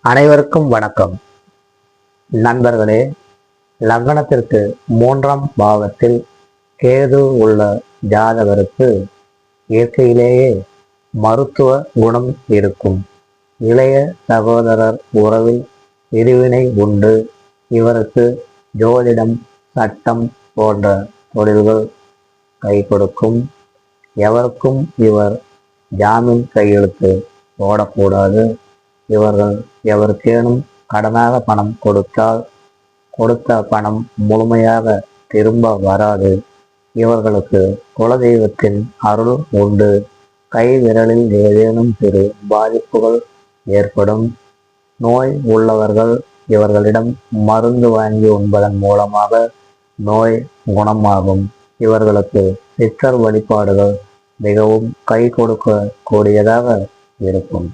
அனைவருக்கும் வணக்கம். நண்பர்களே, லக்னத்திற்கு 3ஆம் பாவத்தில் கேது உள்ள ஜாதகருக்கு இயற்கையிலேயே மருத்துவ குணம் இருக்கும். இளைய சகோதரர் உறவில் பிரிவினை உண்டு. இவருக்கு ஜோதிடம், சட்டம் போன்ற தொழில்கள் கை கொடுக்கும். எவருக்கும் இவர் ஜாமீன் கையெழுத்து போடக்கூடாது. இவர்கள் எவருக்கேனும் கடனாக பணம் கொடுத்தால் கொடுத்த பணம் முழுமையாக திரும்ப வராது. இவர்களுக்கு குலதெய்வத்தின் அருள் உண்டு. கை விரலில் ஏதேனும் சிறு பாதிப்புகள் ஏற்படும். நோய் உள்ளவர்கள் இவர்களிடம் மருந்து வாங்கி உண்பதன் மூலமாக நோய் குணமாகும். இவர்களுக்கு சித்தர் வழிபாடுகள் மிகவும் கை கொடுக்க கூடியதாக இருக்கும்.